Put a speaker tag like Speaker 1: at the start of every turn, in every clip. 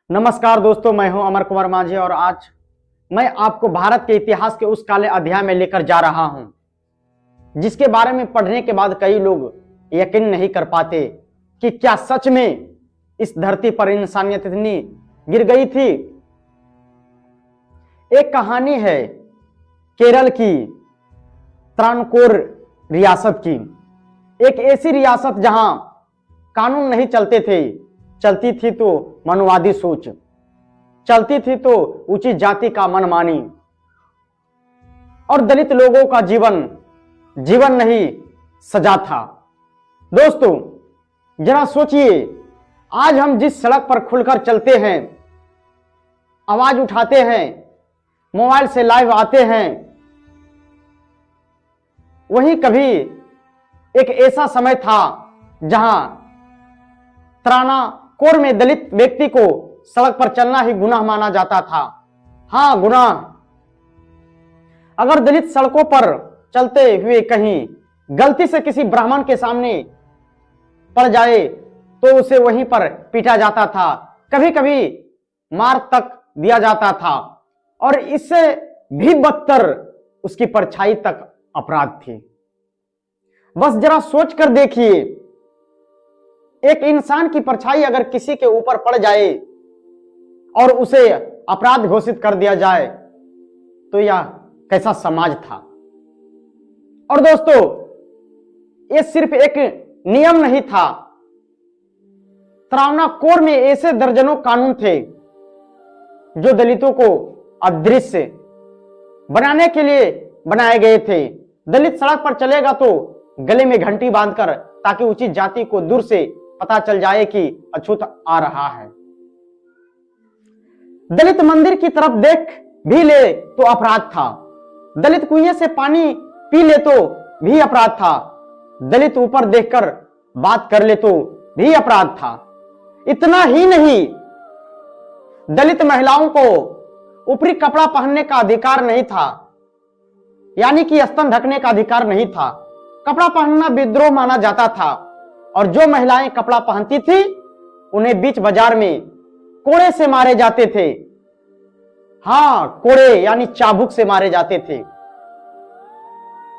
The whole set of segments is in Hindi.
Speaker 1: नमस्कार दोस्तों, मैं हूं अमर कुमार माझी और आज मैं आपको भारत के इतिहास के उस काले अध्याय में लेकर जा रहा हूं जिसके बारे में पढ़ने के बाद कई लोग यकीन नहीं कर पाते कि क्या सच में इस धरती पर इंसानियत इतनी गिर गई थी। एक कहानी है केरल की त्रावणकोर रियासत की। एक ऐसी रियासत जहां कानून नहीं चलते थे, चलती थी तो मनुवादी सोच, चलती थी तो ऊंची जाति का मनमानी और दलित लोगों का जीवन नहीं सजा था। दोस्तों जरा सोचिए, आज हम जिस सड़क पर खुलकर चलते हैं, आवाज उठाते हैं, मोबाइल से लाइव आते हैं, वहीं कभी एक ऐसा समय था जहां त्रावणकोर में दलित व्यक्ति को सड़क पर चलना ही गुनाह माना जाता था। हां, गुनाह। अगर दलित सड़कों पर चलते हुए कहीं गलती से किसी ब्राह्मण के सामने पड़ जाए तो उसे वहीं पर पीटा जाता था, कभी कभी मार तक दिया जाता था और इससे भी बदतर उसकी परछाई तक अपराध थी। बस जरा सोच कर देखिए, एक इंसान की परछाई अगर किसी के ऊपर पड़ जाए और उसे अपराध घोषित कर दिया जाए तो यह कैसा समाज था। और दोस्तों यह सिर्फ एक नियम नहीं था, त्रावणकोर में ऐसे दर्जनों कानून थे जो दलितों को अदृश्य बनाने के लिए बनाए गए थे। दलित सड़क पर चलेगा तो गले में घंटी बांधकर, ताकि उचित जाति को दूर से पता चल जाए कि अछूत आ रहा है। दलित मंदिर की तरफ देख भी ले तो अपराध था, दलित कुएं से पानी पी ले तो भी अपराध था, दलित ऊपर देखकर बात कर ले तो भी अपराध था। इतना ही नहीं, दलित महिलाओं को ऊपरी कपड़ा पहनने का अधिकार नहीं था, यानी कि स्तन ढकने का अधिकार नहीं था। कपड़ा पहनना विद्रोह माना जाता था और जो महिलाएं कपड़ा पहनती थी उन्हें बीच बाजार में कोड़े से मारे जाते थे। हां, कोड़े यानी चाबुक से मारे जाते थे।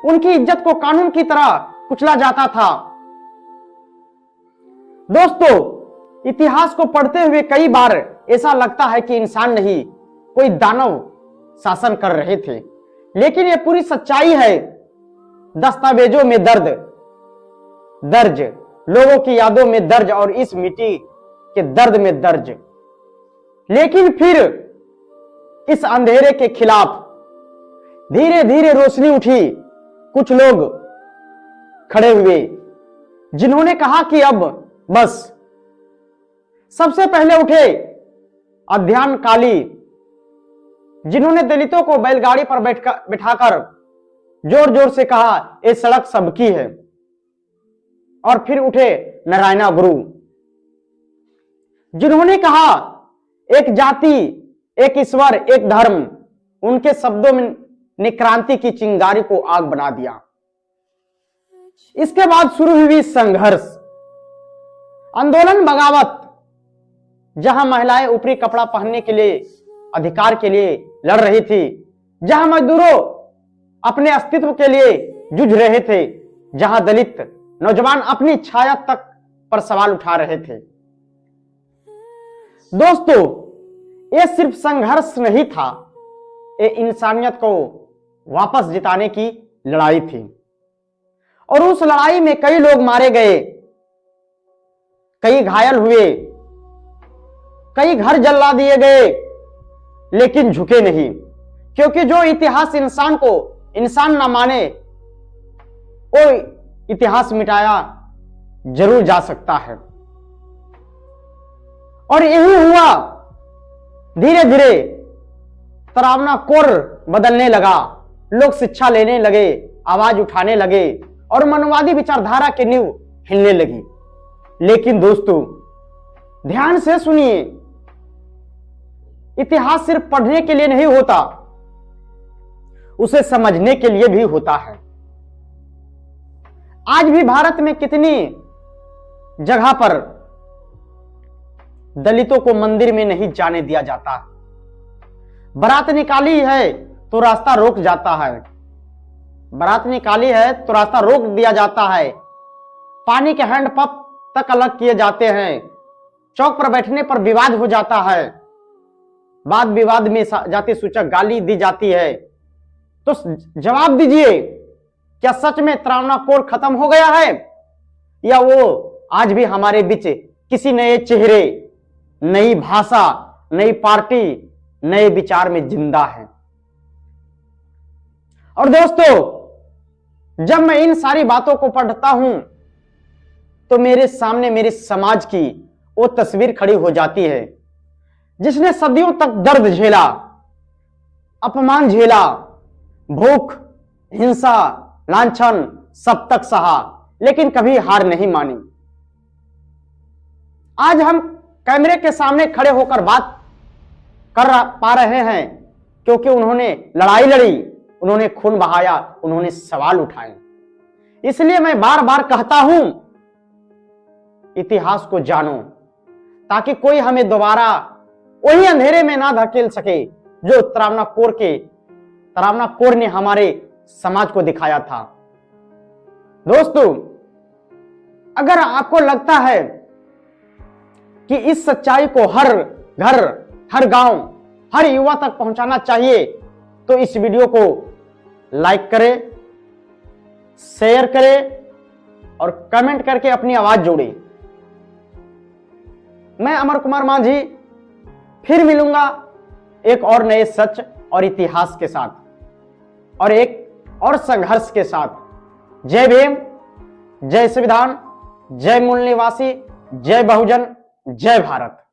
Speaker 1: उनकी इज्जत को कानून की तरह कुचला जाता था। दोस्तों इतिहास को पढ़ते हुए कई बार ऐसा लगता है कि इंसान नहीं, कोई दानव शासन कर रहे थे, लेकिन यह पूरी सच्चाई है। दस्तावेजों में दर्ज, लोगों की यादों में दर्ज और इस मिट्टी के दर्द में दर्ज। लेकिन फिर इस अंधेरे के खिलाफ धीरे धीरे रोशनी उठी। कुछ लोग खड़े हुए जिन्होंने कहा कि अब बस। सबसे पहले उठे अध्ययन काली, जिन्होंने दलितों को बैलगाड़ी पर बैठाकर जोर जोर से कहा ये सड़क सबकी है। और फिर उठे नारायण गुरु, जिन्होंने कहा एक जाति, एक ईश्वर, एक धर्म। उनके शब्दों ने क्रांति की चिंगारी को आग बना दिया। इसके बाद शुरू हुई संघर्ष, आंदोलन, बगावत, जहां महिलाएं ऊपरी कपड़ा पहनने के लिए, अधिकार के लिए लड़ रही थी, जहां मजदूरों अपने अस्तित्व के लिए जूझ रहे थे, जहां दलित नौजवान अपनी छाया तक पर सवाल उठा रहे थे। दोस्तों यह सिर्फ संघर्ष नहीं था, ये इंसानियत को वापस जिताने की लड़ाई थी। और उस लड़ाई में कई लोग मारे गए, कई घायल हुए, कई घर जला दिए गए, लेकिन झुके नहीं, क्योंकि जो इतिहास इंसान को इंसान ना माने वो इतिहास मिटाया जरूर जा सकता है। और यही हुआ। धीरे धीरे त्रावणकोर बदलने लगा, लोग शिक्षा लेने लगे, आवाज उठाने लगे और मनवादी विचारधारा की नींव हिलने लगी। लेकिन दोस्तों ध्यान से सुनिए, इतिहास सिर्फ पढ़ने के लिए नहीं होता, उसे समझने के लिए भी होता है। आज भी भारत में कितनी जगह पर दलितों को मंदिर में नहीं जाने दिया जाता। बारात निकाली है तो रास्ता रोक जाता है, बारात निकाली है तो रास्ता रोक दिया जाता है। पानी के हैंडपंप तक अलग किए जाते हैं। चौक पर बैठने पर विवाद हो जाता है, वाद विवाद में जाति सूचक गाली दी जाती है। तो जवाब दीजिए, क्या सच में त्रावणकोर खत्म हो गया है, या वो आज भी हमारे बीच किसी नए चेहरे, नई भाषा, नई पार्टी, नए विचार में जिंदा है? और दोस्तों, जब मैं इन सारी बातों को पढ़ता हूं तो मेरे सामने मेरे समाज की वो तस्वीर खड़ी हो जाती है जिसने सदियों तक दर्द झेला, अपमान झेला, भूख, हिंसा, लांछन सब तक सहा, लेकिन कभी हार नहीं मानी। आज हम कैमरे के सामने खड़े होकर बात कर पा रहे हैं क्योंकि उन्होंने लड़ाई लड़ी, उन्होंने खून बहाया, उन्होंने सवाल उठाए। इसलिए मैं बार बार कहता हूं, इतिहास को जानो ताकि कोई हमें दोबारा वही अंधेरे में ना धकेल सके जो त्रावणकोर ने हमारे समाज को दिखाया था। दोस्तों, अगर आपको लगता है कि इस सच्चाई को हर घर, हर गांव, हर युवा तक पहुंचाना चाहिए तो इस वीडियो को लाइक करें, शेयर करें और कमेंट करके अपनी आवाज जोड़ें। मैं अमर कुमार मांझी फिर मिलूंगा एक और नए सच और इतिहास के साथ और एक और संघर्ष के साथ। जय भीम, जय संविधान, जय मूल निवासी, जय बहुजन, जय भारत।